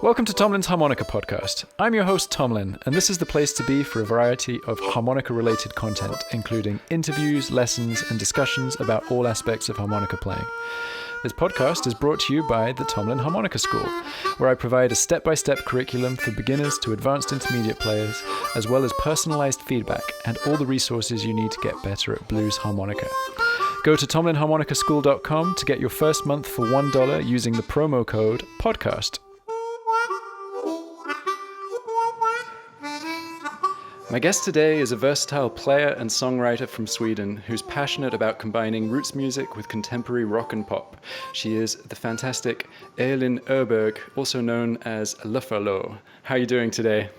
Welcome to Tomlin's Harmonica Podcast. I'm your host, Tomlin, and this is the place to be for a variety of harmonica-related content, including interviews, lessons, and discussions about all aspects of harmonica playing. This podcast is brought to you by the Tomlin Harmonica School, where I provide a step-by-step curriculum for beginners to advanced intermediate players, as well as personalized feedback and all the resources you need to get better at blues harmonica. Go to tomlinharmonicaschool.com to get your first month for $1 using the promo code PODCAST. My guest today is a versatile player and songwriter from Sweden who's passionate about combining roots music with contemporary rock and pop. She is the fantastic Elin Öberg, also known as Luffar Lo O. How are you doing today?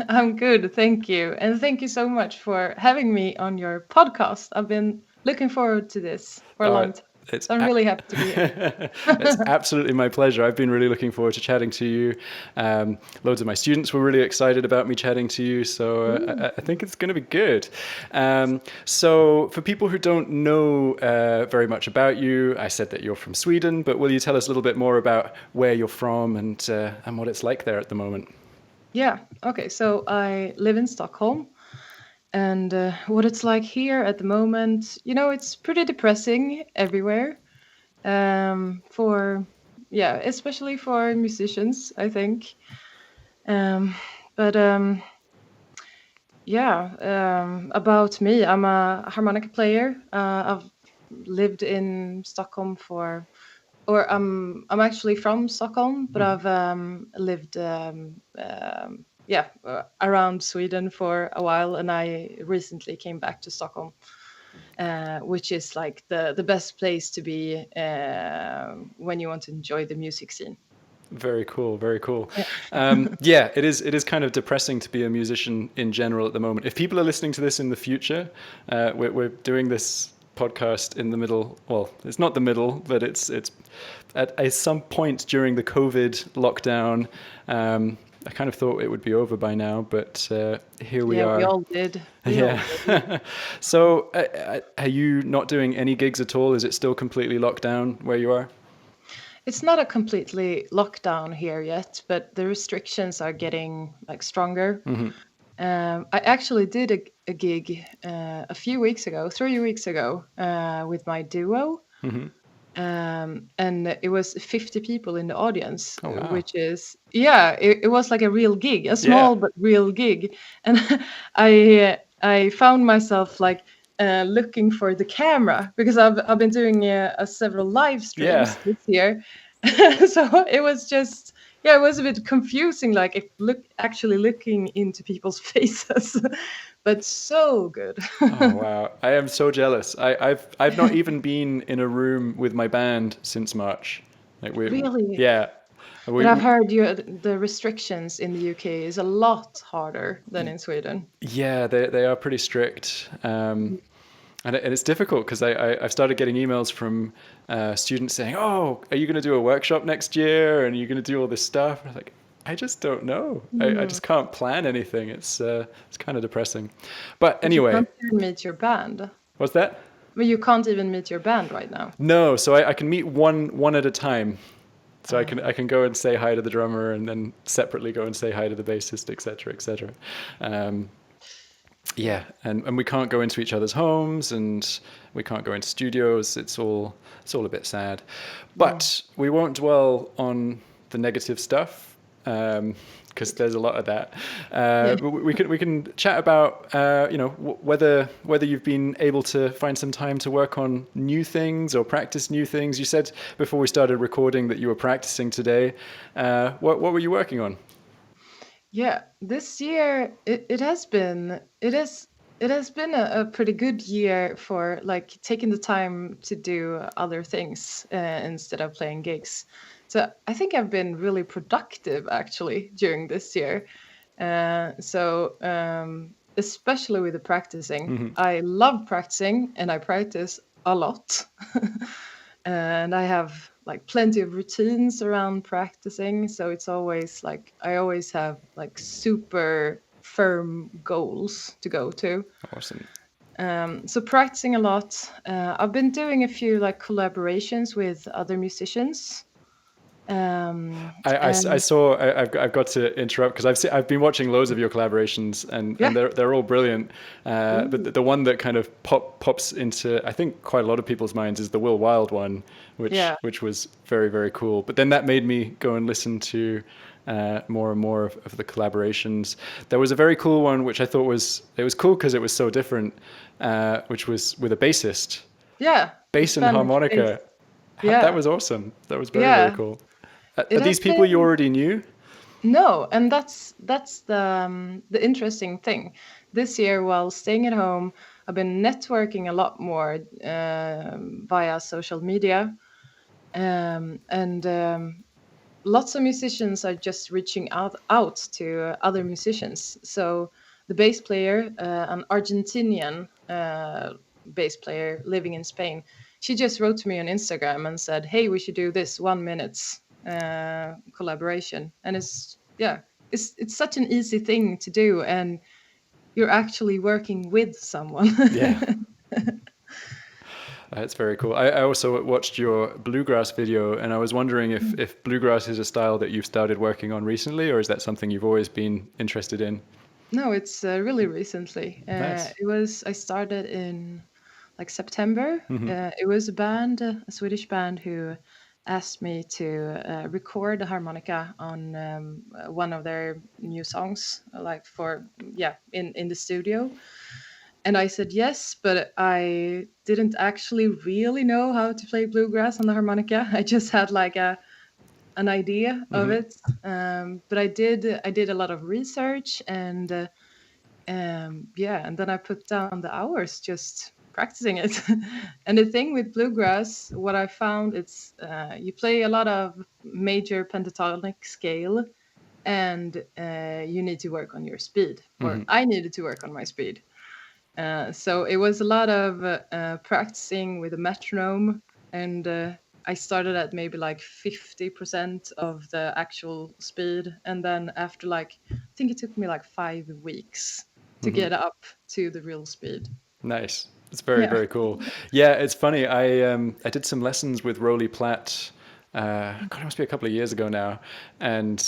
I'm good, thank you. And thank you so much for having me on your podcast. I've been looking forward to this for a long time. I'm really happy to be here. It's absolutely my pleasure. I've been really looking forward to chatting to you. Loads of my students were really excited about me chatting to you, so I think it's going to be good. So for people who don't know very much about you, I said that you're from Sweden, but will you tell us a little bit more about where you're from and what it's like there at the moment? Yeah, okay. So I live in Stockholm. And what it's like here at the moment, it's pretty depressing everywhere. Especially for musicians, I think. About me, I'm a harmonica player. I've lived in Stockholm I'm actually from Stockholm, but I've lived around Sweden for a while, and I recently came back to Stockholm, which is like the best place to be when you want to enjoy the music scene. Very cool, very cool. Yeah. It is kind of depressing to be a musician in general at the moment. If people are listening to this in the future, we're doing this podcast in the middle. Well, it's not the middle, but it's at some point during the COVID lockdown. I kind of thought it would be over by now, but here we are. Yeah, we all did. So are you not doing any gigs at all? Is it still completely locked down where you are? It's not a completely lockdown here yet, but the restrictions are getting stronger. Mm-hmm. I actually did a gig a few weeks ago, 3 weeks ago, with my duo. Mm-hmm. And it was 50 people in the audience, which is, it was like a real gig, a small but real gig. And I found myself looking for the camera because I've been doing several live streams this year. So it was just, it was a bit confusing, actually looking into people's faces. But so good. Oh wow! I am so jealous. I've not even been in a room with my band since March. Really? Yeah. But I've heard the restrictions in the UK is a lot harder than in Sweden. Yeah, they are pretty strict, and it's difficult because I've started getting emails from students saying, "Oh, are you going to do a workshop next year? And are you going to do all this stuff?" And I'm like, I just don't know. I just can't plan anything. It's kind of depressing. But anyway. You can't even meet your band. What's that? Well, you can't even meet your band right now. No, so I can meet one at a time. So I can go and say hi to the drummer and then separately go and say hi to the bassist, etc., etc. And we can't go into each other's homes and we can't go into studios. It's all a bit sad. But we won't dwell on the negative stuff. Because there's a lot of that. We can chat about whether you've been able to find some time to work on new things or practice new things. You said before we started recording that you were practicing today. What were you working on? Yeah, this year it has been a pretty good year for taking the time to do other things instead of playing gigs. So I think I've been really productive actually during this year. Especially with the practicing. Mm-hmm. I love practicing and I practice a lot. And I have plenty of routines around practicing. So it's always I always have super firm goals to go to. Awesome. So practicing a lot. I've been doing a few collaborations with other musicians. I And saw. I've got to interrupt because I've been watching loads of your collaborations and yeah, they're all brilliant. But ooh, the one that kind of pops into I think quite a lot of people's minds is the Will Wild one, yeah, which was very very cool. But then that made me go and listen to more and more of the collaborations. There was a very cool one which I thought was cool because it was so different, which was with a bassist, yeah, the bass and Spanish bass. harmonica. That Yeah, was awesome. That was very very yeah. cool. It Are these has people you been already knew? no, and that's the interesting thing. This year, while staying at home, I've been networking a lot more via social media, and lots of musicians are just reaching out to other musicians. So the bass player, an Argentinian bass player living in Spain, she just wrote to me on Instagram and said, "Hey, we should do this 1 minute collaboration." And it's such an easy thing to do, and you're actually working with someone. Yeah, that's very cool. I also watched your bluegrass video, and I was wondering if bluegrass is a style that you've started working on recently, or is that something you've always been interested in? No, it's really recently. Nice. I started in like September. It was a band, a Swedish band, who asked me to record the harmonica on one of their new songs, like for yeah, in the studio. And I said yes, but I didn't actually really know how to play bluegrass on the harmonica. I just had like a an idea of it, but I did a lot of research and. Yeah, and then I put down the hours just practicing it. And the thing with bluegrass, what I found, it's you play a lot of major pentatonic scale, and you need to work on your speed, or I needed to work on my speed. So it was a lot of practicing with a metronome, and I started at maybe like 50% of the actual speed, and then after like I think it took me like 5 weeks to get up to the real speed. Nice. It's very, Yeah. very cool. Yeah, it's funny. I did some lessons with Roly Platt. God, it must be a couple of years ago now. And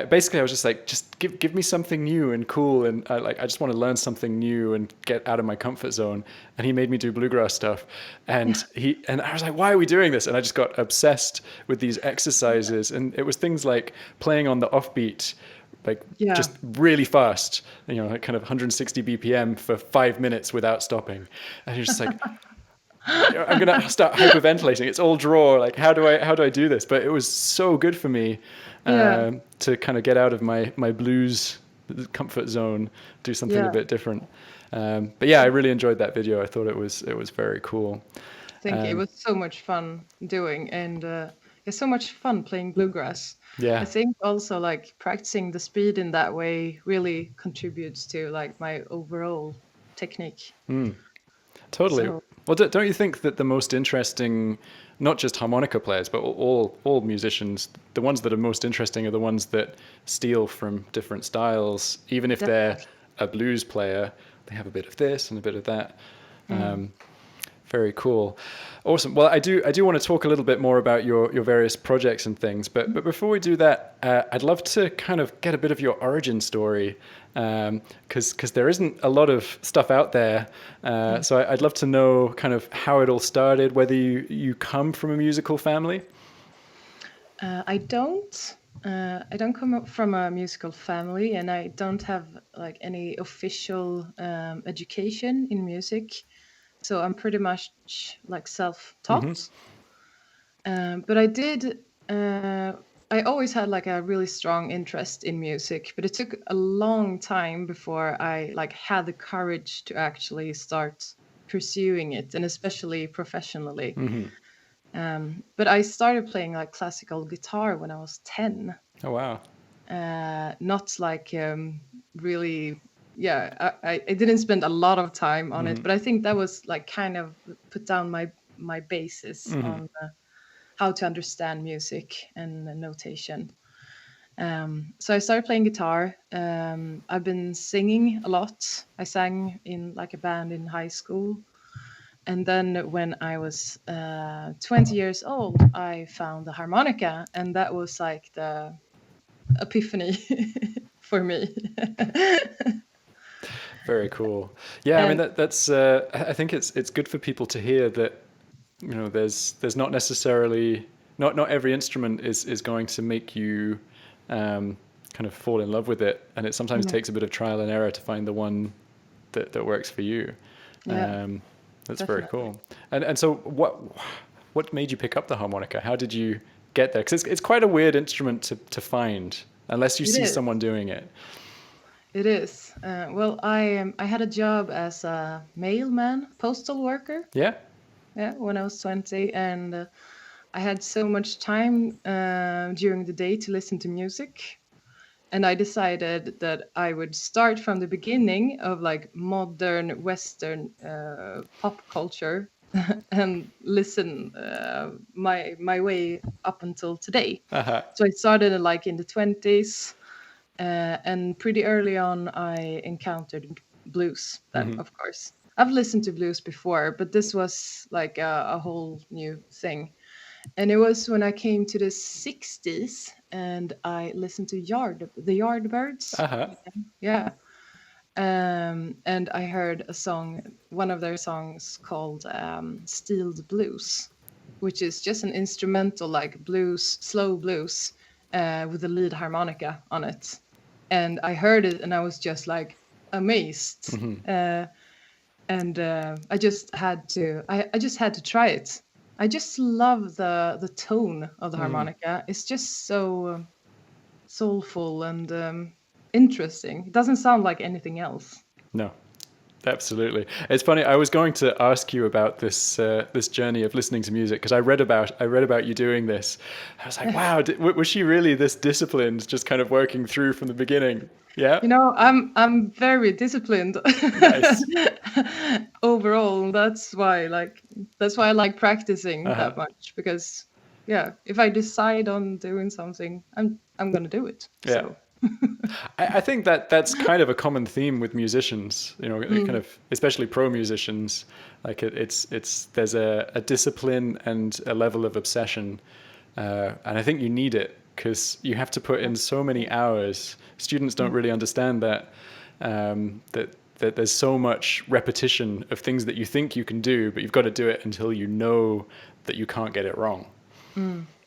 basically, I was just like, just give me something new and cool, and I just want to learn something new and get out of my comfort zone. And he made me do bluegrass stuff, and I was like, why are we doing this? And I just got obsessed with these exercises, and it was things like playing on the offbeat, like Yeah. just really fast, like kind of 160 BPM for 5 minutes without stopping. And you're just like, I'm gonna start hyperventilating. It's all draw. Like, how do I do this? But it was so good for me Yeah. to kind of get out of my blues comfort zone, do something a Yeah. bit different. But yeah, I really enjoyed that video. I thought it was very cool. I think it was so much fun doing, and it's so much fun playing bluegrass. I Yeah. think also like practicing the speed in that way really contributes to like my overall technique. Totally. So Well, don't you think that the most interesting, not just harmonica players, but all musicians, the ones that are most interesting are the ones that steal from different styles, even if they're definitely. a blues player, they have a bit of this and a bit of that. Mm. Very cool. Awesome. Well, I do want to talk a little bit more about your various projects and things, but before we do that, I'd love to kind of get a bit of your origin story, because there isn't a lot of stuff out there. So I'd love to know kind of how it all started, whether you come from a musical family. I don't. I don't come up from a musical family, and I don't have like any official education in music. So I'm pretty much like self-taught. But I did. I always had like a really strong interest in music, but it took a long time before I like had the courage to actually start pursuing it, and especially professionally. But I started playing like classical guitar when I was 10. Oh wow. Not like really. Yeah, I didn't spend a lot of time on it, but I think that was like kind of put down my basis on how to understand music and notation. So I started playing guitar. I've been singing a lot. I sang in like a band in high school, And then when I was 20 years old, I found the harmonica, and that was like the epiphany for me. Very cool. Yeah, I mean And that's. I think it's good for people to hear that. There's not necessarily not every instrument is going to make you kind of fall in love with it, and it sometimes takes a bit of trial and error to find the one that works for you. yeah, That's very definitely. cool. And so what made you pick up the harmonica? How did you get there? Because it's quite a weird instrument to find unless you It see is. someone doing it. It is. Well, I had a job as a mailman, postal worker. Yeah. Yeah, when I was 20, and I had so much time during the day to listen to music. And I decided that I would start from the beginning of like modern Western pop culture and listen my way up until today. Uh-huh. So I started like in the 20s, and pretty early on I encountered blues. Then, of course, I've listened to blues before, but this was like a whole new thing. And it was when I came to the 60s and I listened to the Yardbirds. Uh-huh. Yeah. And I heard a song, one of their songs called Steeled Blues, which is just an instrumental, like blues, slow blues, with a lead harmonica on it. And I heard it and I was just like amazed. I just had to, I just had to try it. I just love the tone of the harmonica. It's just so soulful and interesting. It doesn't sound like anything else. No. Absolutely. It's funny. I was going to ask you about this journey of listening to music because I read about you doing this. I was like, wow, was she really this disciplined, just kind of working through from the beginning? Yeah. You know, I'm very disciplined. Nice. Overall, that's why I like practicing that much, because yeah, if I decide on doing something, I'm gonna do it. Yeah. So. I think that's kind of a common theme with musicians, kind of, especially pro musicians. Like it's there's a discipline and a level of obsession, and I think you need it because you have to put in so many hours. Students don't really understand that that there's so much repetition of things that you think you can do, but you've got to do it until you know that you can't get it wrong.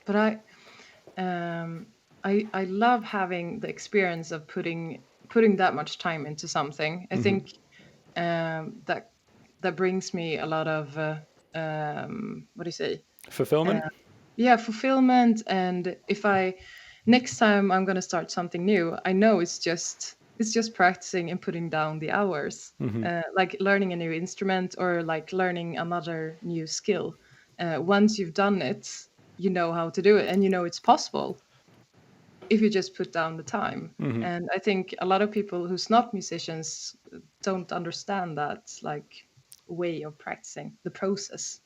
But I love having the experience of putting that much time into something. I think that brings me a lot of what do you say? Fulfillment? Yeah, fulfillment. And if next time I'm gonna start something new, I know it's just practicing and putting down the hours, like learning a new instrument or like learning another new skill. Once you've done it, you know how to do it, and you know it's possible if you just put down the time. And I think a lot of people who's not musicians don't understand that like way of practicing, the process.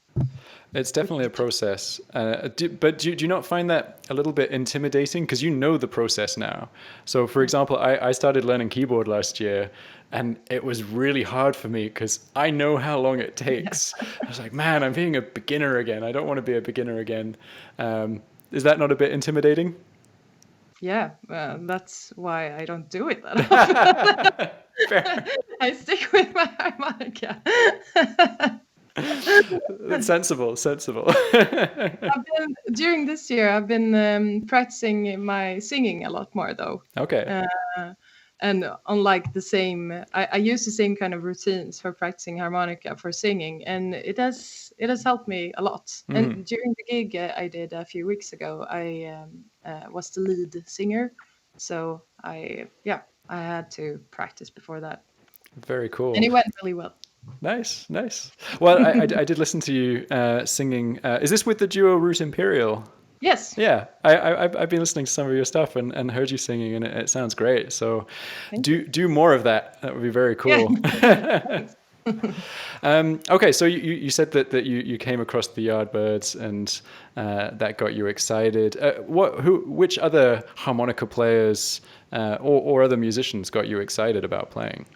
It's definitely a process. But do you not find that a little bit intimidating? Because you know the process now. So, for example, I started learning keyboard last year, and it was really hard for me because I know how long it takes. I was like, man, I'm being a beginner again. I don't want to be a beginner again. Is that not a bit intimidating? Yeah, that's why I don't do it that often. Fair. I stick with my harmonica. That's sensible. During this year, I've been practicing my singing a lot more, though. Okay. And unlike I use the same kind of routines for practicing harmonica for singing, and it has helped me a lot. And during the gig I did a few weeks ago, I was the lead singer, so I had to practice before that. Very cool. And it went really well. Nice. Well, I did listen to you singing. Is this with the duo Root Imperial? Yes. Yeah, I've been listening to some of your stuff and heard you singing, and it sounds great. So do more of that. That would be very cool. Yeah. Okay, so you said that you came across the Yardbirds and that got you excited. Which other harmonica players or other musicians got you excited about playing?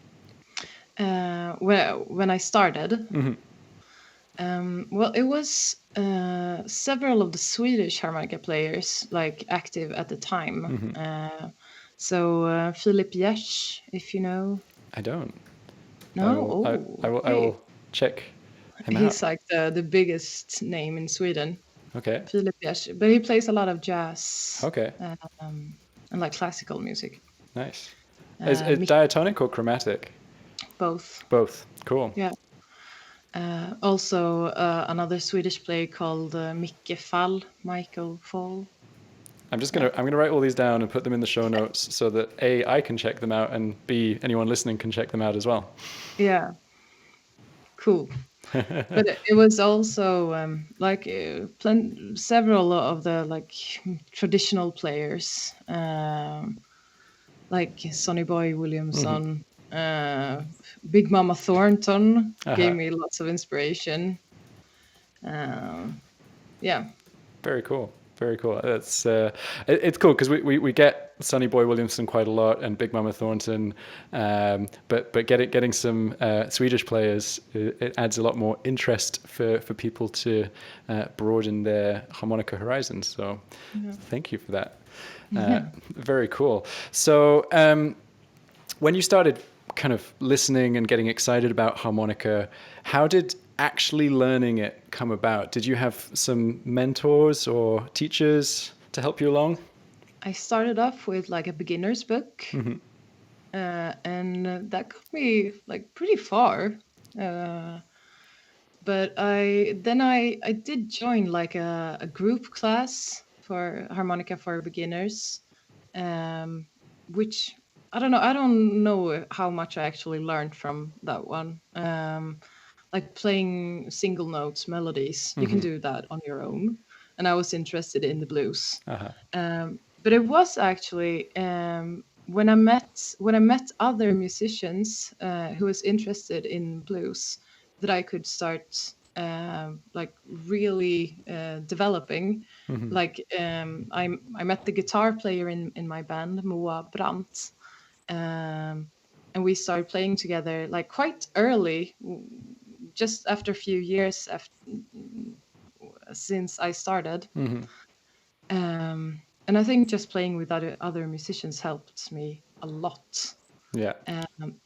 Well, when I started, Well, it was several of the Swedish harmonica players like active at the time. So Filip Jers, if you know. I don't. I No? will. Oh, I okay. will check him out. He's like the biggest name in Sweden, Okay. Filip Jers. But he plays a lot of jazz Okay. and like classical music. Nice. Is Mick, diatonic or chromatic? both. Both. Cool. Yeah. Also, another Swedish player called Mikael Fall. I'm gonna write all these down and put them in the show notes so that A, I can check them out, and B, anyone listening can check them out as well. Yeah, cool. But it was also several of the like traditional players, like Sonny Boy Williamson, Big Mama Thornton gave me lots of inspiration. Yeah. Very cool. Very cool. It's cool because we get Sonny Boy Williamson quite a lot and Big Mama Thornton, but getting some Swedish players, it adds a lot more interest for people to broaden their harmonica horizons. So thank you for that. Very cool. So when you started kind of listening and getting excited about harmonica, how did actually learning it come about? Did you have some mentors or teachers to help you along? I started off with like a beginner's book, and that got me like pretty far. But I did join like a group class for harmonica for beginners, which I don't know how much I actually learned from that one. Like playing single notes, melodies, you can do that on your own. And I was interested in the blues. But it was actually when I met other musicians who was interested in blues that I could start like really developing. Like I met the guitar player in my band, Moa Brandt, and we started playing together like quite early, just after a few years since I started. And I think just playing with other musicians helped me a lot. Yeah.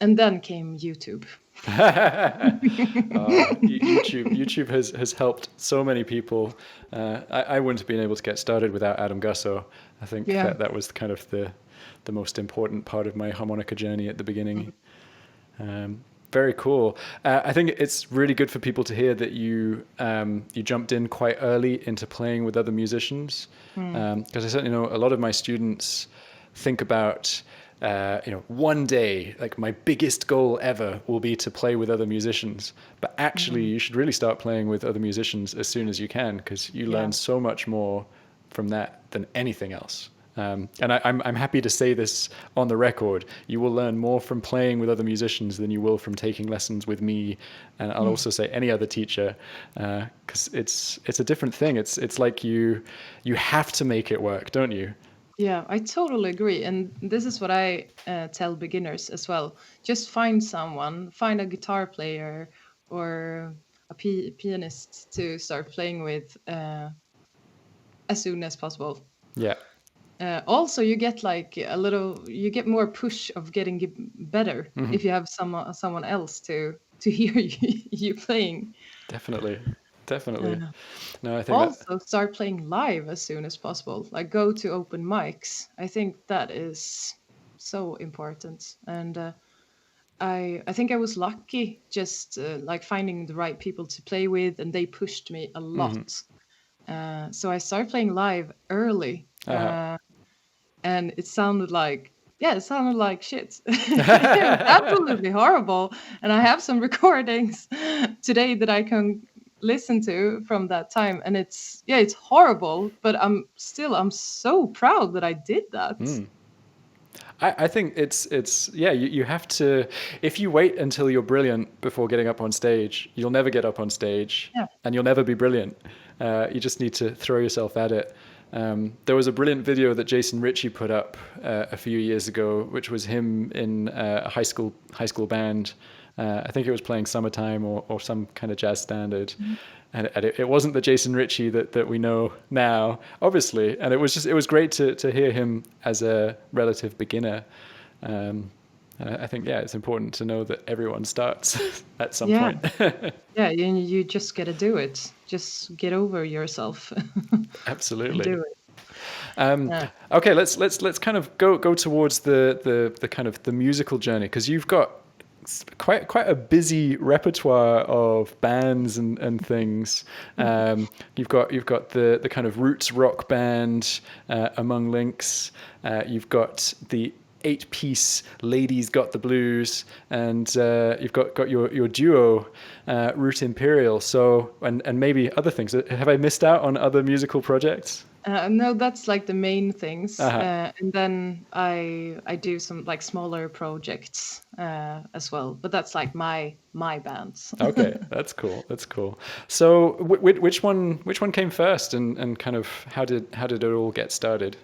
And then came YouTube. YouTube has helped so many people. I wouldn't have been able to get started without Adam Gusso. I think that was kind of the most important part of my harmonica journey at the beginning. Very cool. I think it's really good for people to hear that you jumped in quite early into playing with other musicians, because I certainly know a lot of my students think about one day, like my biggest goal ever will be to play with other musicians. But actually, you should really start playing with other musicians as soon as you can, because you learn so much more from that than anything else. And I'm happy to say this on the record. You will learn more from playing with other musicians than you will from taking lessons with me. And I'll also say any other teacher, because it's a different thing. It's like you have to make it work, don't you? Yeah, I totally agree. And this is what I tell beginners as well. Just find a guitar player or a pianist to start playing with as soon as possible. Yeah. Also, you get like you get more push of getting better if you have someone else to hear you playing. Definitely. No, I think also start playing live as soon as possible. Like go to open mics. I think that is so important. And I think I was lucky just like finding the right people to play with, and they pushed me a lot. So I started playing live early. And it sounded like shit. Absolutely horrible. And I have some recordings today that I can listen to from that time, and it's horrible, but I'm so proud that I did that. I think you have to, if you wait until you're brilliant before getting up on stage, you'll never get up on stage, and you'll never be brilliant. You just need to throw yourself at it. There was a brilliant video that Jason Ritchie put up a few years ago, which was him in a high school band, I think it was playing Summertime or some kind of jazz standard. And it wasn't the Jason Ritchie that we know now, obviously. And it was great to hear him as a relative beginner. I think, it's important to know that everyone starts at some point. Yeah, you just got to do it. Just get over yourself. Absolutely. Do it. Okay, let's kind of go towards the kind of the musical journey, because you've got quite a busy repertoire of bands and things. You've got the kind of roots rock band, Among Links. You've got the 8-piece Ladies Got the Blues, and you've got your duo, Root Imperial. So and maybe other things. Have I missed out on other musical projects? No, that's like the main things, and then I do some like smaller projects as well. But that's like my bands. Okay, that's cool. So which one came first, and kind of how did it all get started?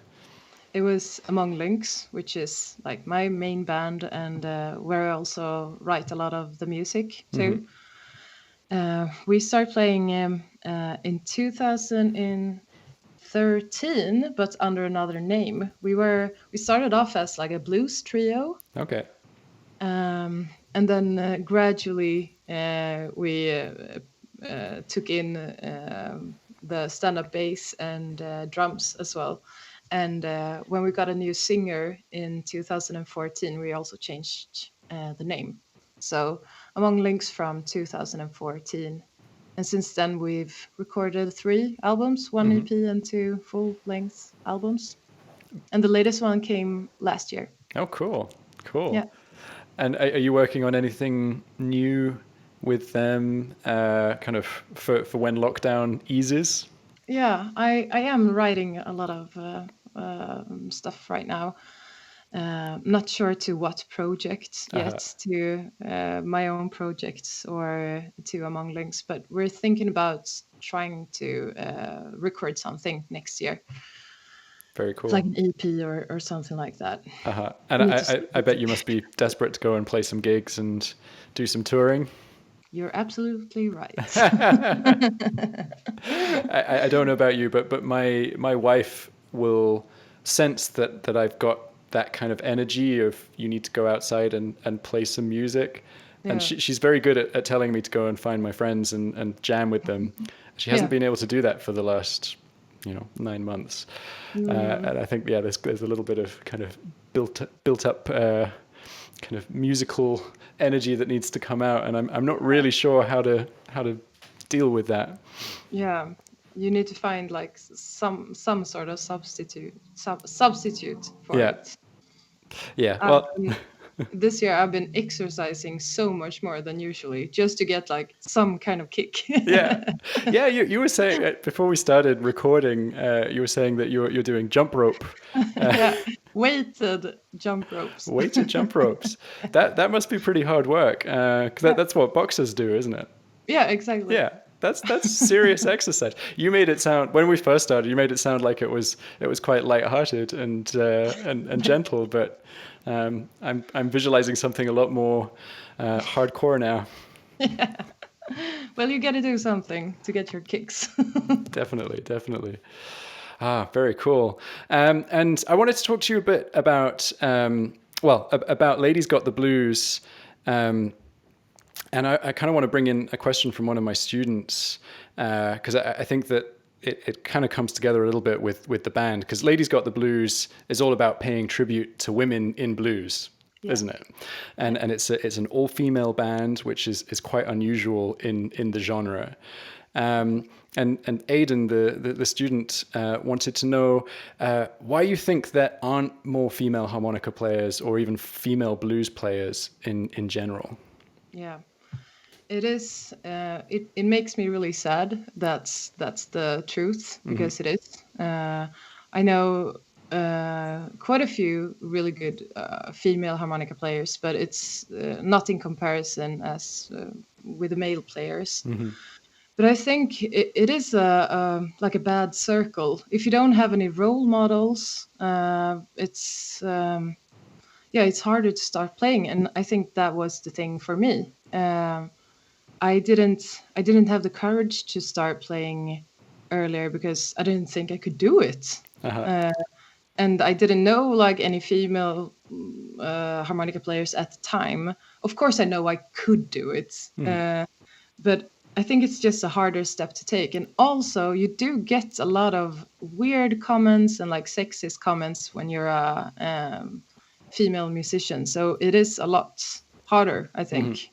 It was Among Links, which is like my main band, and where I also write a lot of the music too. We started playing in 2013, but under another name. We started off as like a blues trio. Okay. And then gradually we took in the stand-up bass and drums as well. And when we got a new singer in 2014, we also changed the name. So Among Links from 2014. And since then, we've recorded 3 albums, 1 EP and 2 full-length albums. And the latest one came last year. Oh, cool. Yeah. And are you working on anything new with them, kind of for when lockdown eases? Yeah, I am writing a lot of stuff right now. Not sure to what project yet, to my own projects or to Among Links, but we're thinking about trying to record something next year. Very cool. Like an EP or something like that. And I bet you must be desperate to go and play some gigs and do some touring. You're absolutely right. I don't know about you, but my wife will sense that I've got that kind of energy of you need to go outside and play some music. Yeah. And she's very good at telling me to go and find my friends and jam with them. She hasn't been able to do that for the last 9 months. And I think, there's a little bit of kind of built up kind of musical energy that needs to come out, and I'm not really sure how to deal with that. Yeah, you need to find like some sort of substitute for it. Yeah. Well, this year I've been exercising so much more than usually just to get like some kind of kick. Yeah. You were saying before we started recording, you were saying that you're doing jump rope. Weighted jump ropes. Weighted jump ropes. That must be pretty hard work, because that's what boxers do, isn't it? Yeah, exactly. Yeah. That's serious exercise. You made it sound, when we first started, you made it sound like it was quite lighthearted and gentle, but I'm visualizing something a lot more hardcore now. Yeah. Well, you got to do something to get your kicks. Definitely. Very cool. And I wanted to talk to you a bit about about Ladies Got the Blues. And I kind of want to bring in a question from one of my students, because I think that it kind of comes together a little bit with the band, because Ladies Got the Blues is all about paying tribute to women in blues, isn't it? And it's an all-female band, which is quite unusual in the genre. And Aidan, the student, wanted to know why you think there aren't more female harmonica players or even female blues players in general. Yeah, it is. It makes me really sad. That's the truth, because it is. I know quite a few really good female harmonica players, but it's not in comparison as with the male players. But I think it is like a bad circle. If you don't have any role models, it's harder to start playing. And I think that was the thing for me. Um, I didn't have the courage to start playing earlier because I didn't think I could do it. Uh-huh. And I didn't know like any female harmonica players at the time. Of course, I know I could do it, but I think it's just a harder step to take. And also, you do get a lot of weird comments and like sexist comments when you're a female musician. So it is a lot harder, I think.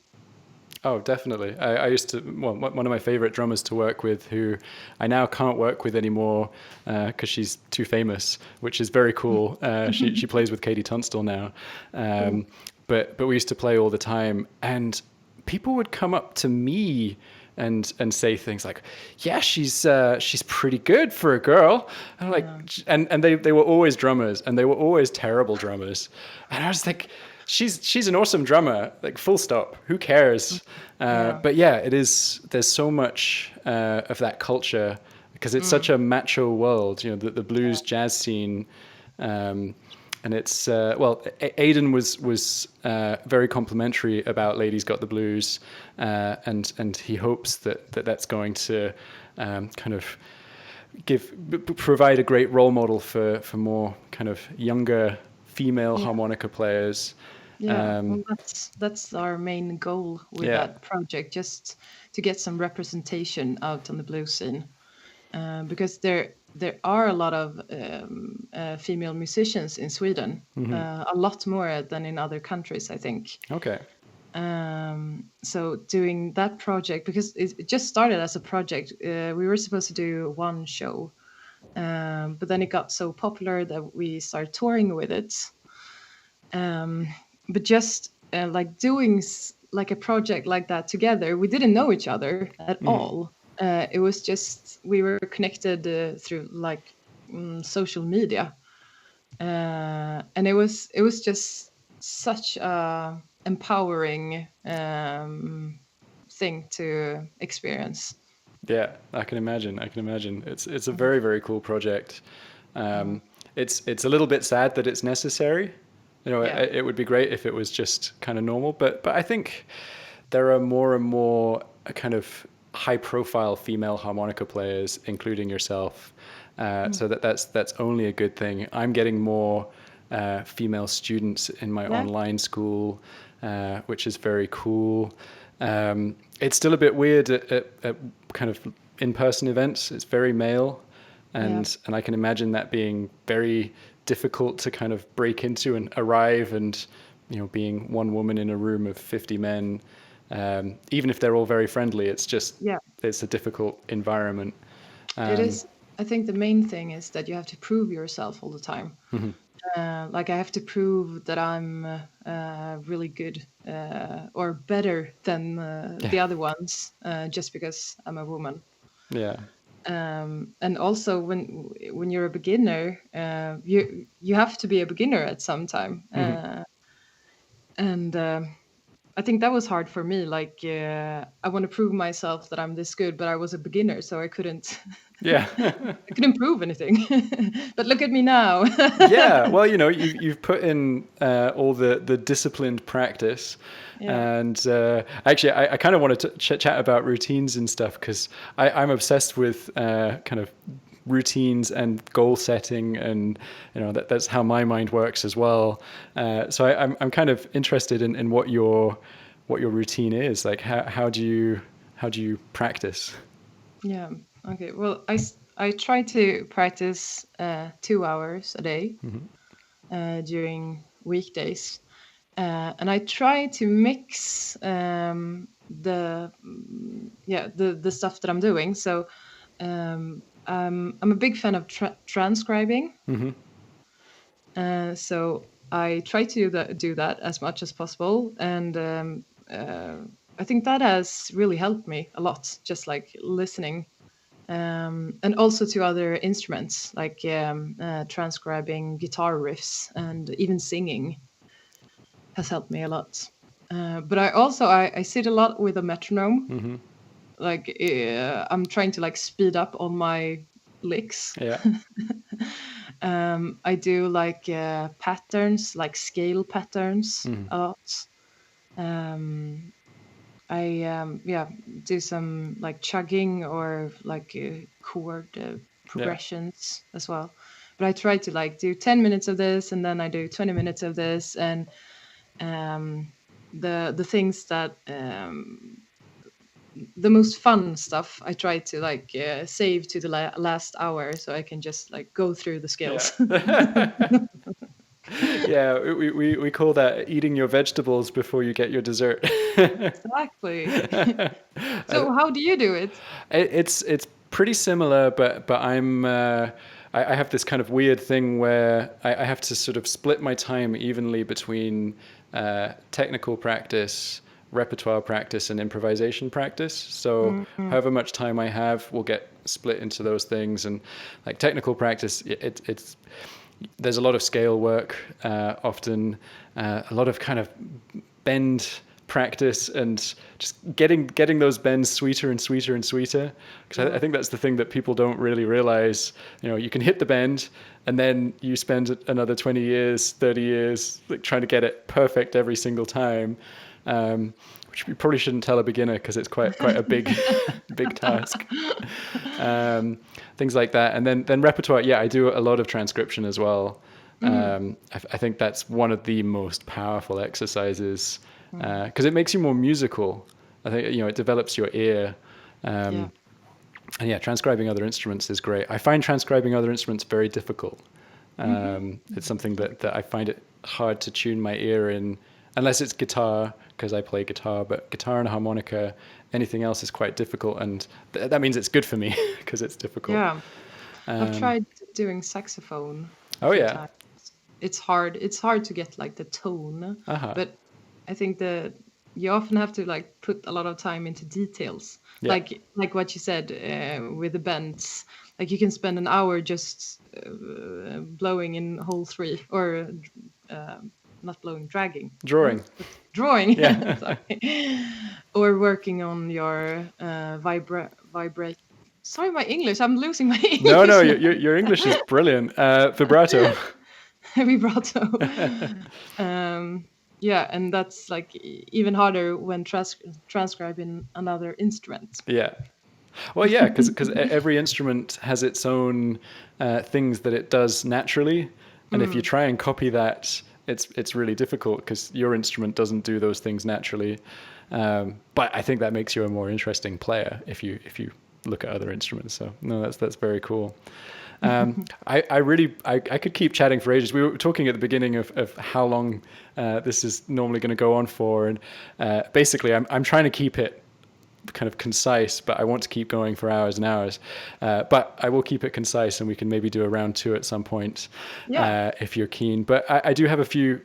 Oh, definitely. I used to, well, one of my favorite drummers to work with, who I now can't work with anymore because she's too famous, which is very cool. She plays with Katie Tunstall now. Cool. But we used to play all the time, and people would come up to me and say things like, "Yeah, she's pretty good for a girl." And I'm like, and they were always drummers, and they were always terrible drummers, and I was like, she's an awesome drummer, like full stop. Who cares? Yeah. But yeah, it is. There's so much of that culture because it's such a macho world. You know, the blues jazz scene. And it's well, Aidan was very complimentary about "Ladies Got the Blues," and he hopes that's going to kind of provide a great role model for more kind of younger female harmonica players. Yeah, well, that's our main goal with Yeah. that project, just to get some representation out on the blues scene, because there are a lot of female musicians in Sweden, a lot more than in other countries, I think. Okay. So doing that project, because it just started as a project, we were supposed to do one show, but then it got so popular that we started touring with it. But just like doing like a project like that together, we didn't know each other at all. It was just we were connected through like social media, and it was just such a empowering thing to experience. Yeah, I can imagine. I can imagine. It's a very, very cool project. It's a little bit sad that it's necessary. You know, Yeah. it would be great if it was just kind of normal, but I think there are more and more kind of high-profile female harmonica players, including yourself. So that's only a good thing. I'm getting more female students in my Yeah. online school, which is very cool. It's still a bit weird at kind of in-person events. It's very male, and I can imagine that being very difficult to kind of break into and arrive, and being one woman in a room of 50 men. Even if they're all very friendly, it's just Yeah. it's a difficult environment. It is. I think the main thing is that you have to prove yourself all the time. Like I have to prove that I'm really good or better than the other ones just because I'm a woman. Yeah. And also, when you're a beginner, you have to be a beginner at some time. And I think that was hard for me. Like I want to prove myself that I'm this good, but I was a beginner, so I couldn't. Yeah. I couldn't prove anything. But look at me now. Yeah. Well, you've put in all the disciplined practice. Yeah. And actually, I kind of wanted to chat about routines and stuff because I'm obsessed with kind of routines and goal setting, and that's how my mind works as well. So I'm kind of interested in what your routine is. Like how do you practice? Yeah. Okay. Well, I try to practice 2 hours a day during weekdays, and I try to mix the stuff that I'm doing. So I'm a big fan of transcribing. So I try to do that as much as possible, and I think that has really helped me a lot. Just like listening, and also to other instruments, like transcribing guitar riffs and even singing has helped me a lot. But I sit a lot with a metronome. Like I'm trying to like speed up on my licks. Yeah. I do like patterns, like scale patterns a lot. I do some like chugging or like chord Yeah. progressions as well. But I try to like do 10 minutes of this, and then I do 20 minutes of this, and the things that the most fun stuff I try to like save to the last hour, so I can just like go through the Yeah. scales. Yeah, we call that eating your vegetables before you get your dessert. Exactly. So how do you do it? It's pretty similar, but I have this kind of weird thing where I have to sort of split my time evenly between technical practice, repertoire practice, and improvisation practice. So however much time I have will get split into those things. And like technical practice, it's there's a lot of scale work, often a lot of kind of bend practice, and just getting those bends sweeter and sweeter and sweeter. Because I think that's the thing that people don't really realize. You know, you can hit the bend, and then you spend another 20 years, 30 years like trying to get it perfect every single time. Which you probably shouldn't tell a beginner, because it's quite a big big task. Things like that, and then repertoire. Yeah, I do a lot of transcription as well. I think that's one of the most powerful exercises, because it makes you more musical. I think, you know, it develops your ear. And yeah, transcribing other instruments is great. I find transcribing other instruments very difficult. It's something that I find it hard to tune my ear in, unless it's guitar, because I play guitar. But guitar and harmonica, anything else is quite difficult, and that means it's good for me because it's difficult. Yeah, I've tried doing saxophone a Oh few yeah. times. It's hard. It's hard to get like the tone, but I think that you often have to like put a lot of time into details. Yeah. Like what you said with the bends. Like you can spend an hour just blowing in hole 3, or not blowing, Drawing. drawing. Yeah. Sorry. Or working on your vibrate. Sorry, my English. I'm losing my English. No, your English is brilliant. Vibrato. Vibrato. Yeah, and that's like even harder when transcribing another instrument. Yeah. Well, yeah, because every instrument has its own things that it does naturally, and if you try and copy that, it's really difficult, because your instrument doesn't do those things naturally. But I think that makes you a more interesting player if you look at other instruments. So no, that's very cool. I could keep chatting for ages. We were talking at the beginning of how long this is normally going to go on for, and basically I'm trying to keep it kind of concise, but I want to keep going for hours and hours. But I will keep it concise, and we can maybe do a round 2 at some point, if you're keen. But I do have a few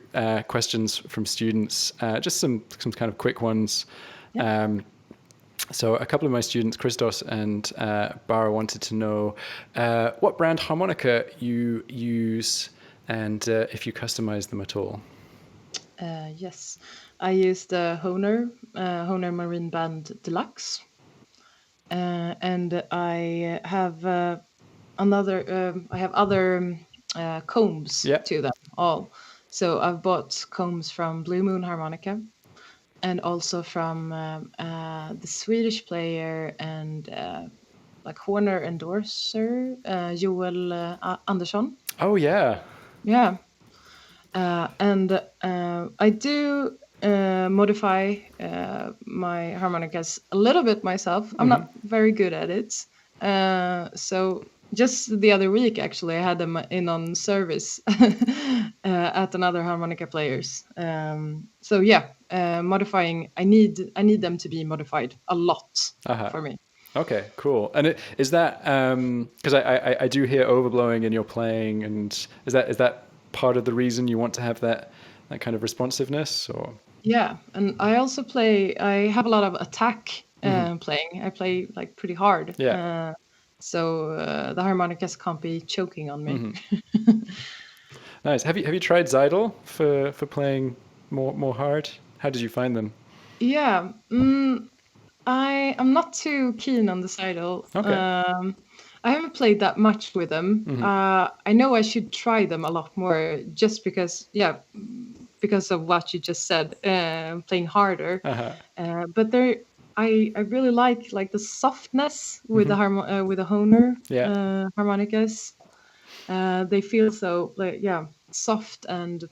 questions from students, just some kind of quick ones. So a couple of my students, Christos and Bara, wanted to know what brand harmonica you use, and if you customize them at all. Yes, I use the Hohner Marine Band Deluxe, and I have other combs to them all. So I've bought combs from Blue Moon Harmonica, and also from the Swedish player and like Horner endorser, Joel Andersson. Oh yeah. Yeah. And I do modify my harmonicas a little bit myself. I'm not very good at it. So just the other week, actually, I had them in on service at another harmonica players. So yeah, modifying. I need them to be modified a lot for me. Okay, cool. And is that because I do hear overblowing in your playing, and is that part of the reason you want to have that kind of responsiveness? Or yeah, and I also play. I have a lot of attack playing. I play like pretty hard. Yeah. So the harmonicas can't be choking on me. Nice. Have you tried Zeidel for playing more hard? How did you find them? Yeah, I am not too keen on the Seidel. Okay. I haven't played that much with them. I know I should try them a lot more, just because, because of what you just said, playing harder. Uh-huh. But I really like the softness with the with the Hohner Yeah. harmonicas. They feel so like soft and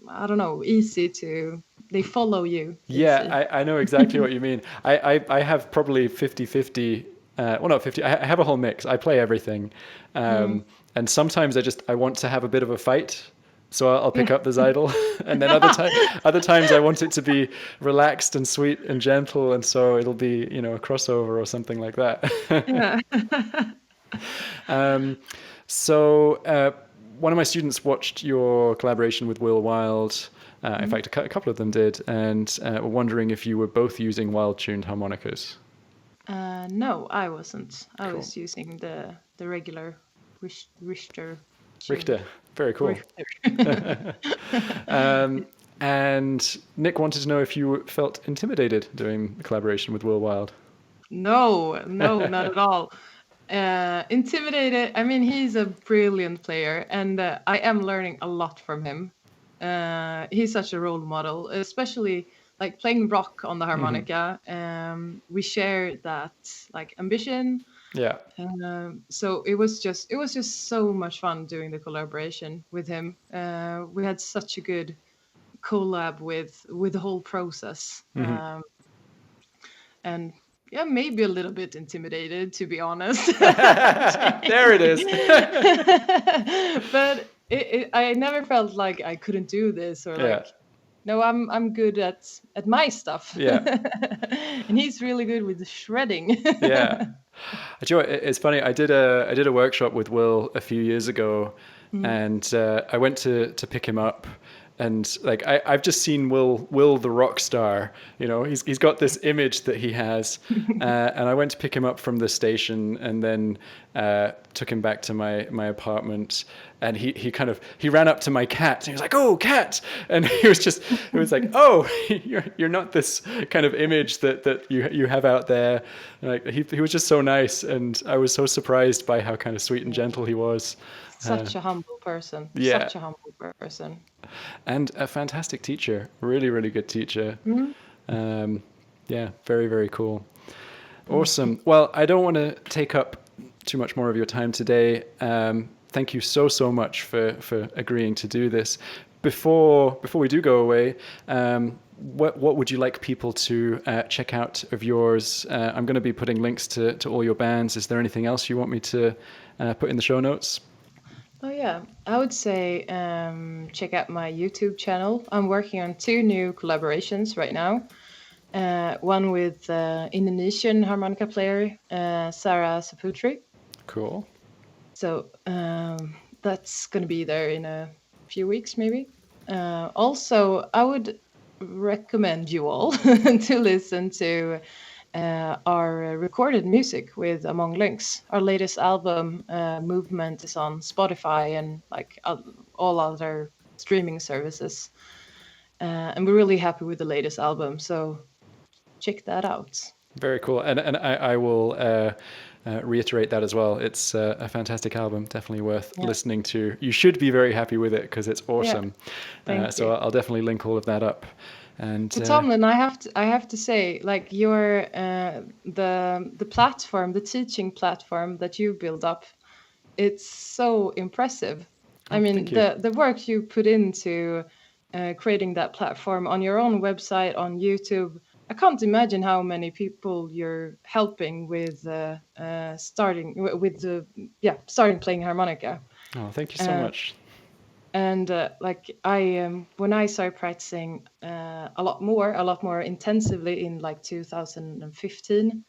I don't know, easy to. They follow you Yeah, easy. I know exactly what you mean. I have probably 50-50. Well, not 50. I have a whole mix. I play everything. And sometimes I want to have a bit of a fight. So I'll pick Yeah. up the Zeidel. And then other times I want it to be relaxed and sweet and gentle. And so it'll be, a crossover or something like that. Yeah. So one of my students watched your collaboration with Will Wild. In fact, a couple of them did, and were wondering if you were both using wild-tuned harmonicas. No, I wasn't. I Cool. was using the regular Richter. Richter, very cool. Richter. And Nick wanted to know if you felt intimidated doing the collaboration with Will Wild. No, not at all. Intimidated. I mean, he's a brilliant player, and I am learning a lot from him. He's such a role model, especially like playing rock on the harmonica. We share that like ambition. Yeah. So it was just so much fun doing the collaboration with him. We had such a good collab with the whole process. And yeah, maybe a little bit intimidated, to be honest. There it is. But I never felt like I couldn't do this or Yeah. like, no, I'm good at my stuff. Yeah. And he's really good with the shredding. Yeah. Do you know what, it's funny. I did a workshop with Will a few years ago, and I went to pick him up, and like I've just seen Will the rock star. He's got this image that he has, and I went to pick him up from the station, and then took him back to my apartment, and he ran up to my cat, and he was like, "Oh, cat!" And it was like, "Oh, you're not this kind of image that you have out there." And like he was just so nice, and I was so surprised by how kind of sweet and gentle he was. Such a humble person. Yeah. Such a humble person. And a fantastic teacher, really, really good teacher. Yeah, very, very cool. Awesome. Well, I don't want to take up too much more of your time today. Thank you so much for agreeing to do this. Before we do go away, what would you like people to check out of yours? I'm going to be putting links to all your bands. Is there anything else you want me to put in the show notes? Oh yeah, I would say check out my YouTube channel. I'm working on 2 new collaborations right now. One with Indonesian harmonica player Sarah Saputri. Cool. So that's going to be there in a few weeks, maybe. Also, I would recommend you all to listen to our recorded music with Among Links. Our latest album, Movement, is on Spotify and like all other streaming services. And we're really happy with the latest album, so check that out. Very cool. And I will reiterate that as well. It's a fantastic album, definitely worth listening to. You should be very happy with it because it's awesome. So I'll definitely link all of that up. And Tomlin, I have to say, like your the platform, the teaching platform that you build up, it's so impressive. I mean, the work you put into creating that platform on your own website, on YouTube. I can't imagine how many people you're helping with starting playing harmonica. Oh, thank you so much. And when I started practicing a lot more intensively in like 2015,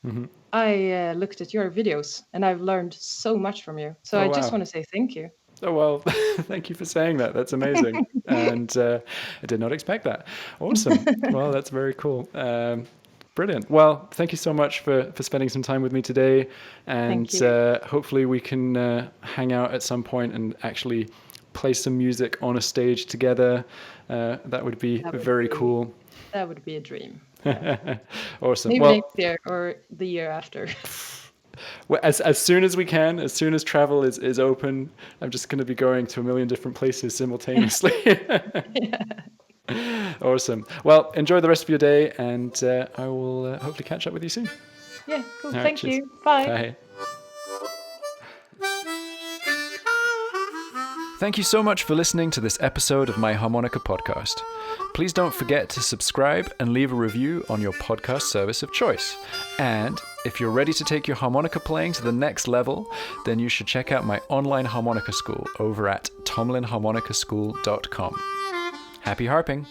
I looked at your videos and I've learned so much from you. So I just want to say thank you. Oh, well, thank you for saying that. That's amazing. And I did not expect that. Awesome. Well, that's very cool. Brilliant. Well, thank you so much for spending some time with me today. And hopefully we can hang out at some point and actually play some music on a stage together. That would be very cool. That would be a dream. Awesome. Maybe next year or the year after. Well, as soon as we can, as soon as travel is open, I'm just going to be going to a million different places simultaneously. Awesome. Well, enjoy the rest of your day, and I will hopefully catch up with you soon. Yeah, cool. All right, Thank cheers. you. Bye. Bye. Thank you so much for listening to this episode of my Harmonica podcast. Please don't forget to subscribe and leave a review on your podcast service of choice. And if you're ready to take your harmonica playing to the next level, then you should check out my online harmonica school over at tomlinharmonicaschool.com. Happy harping!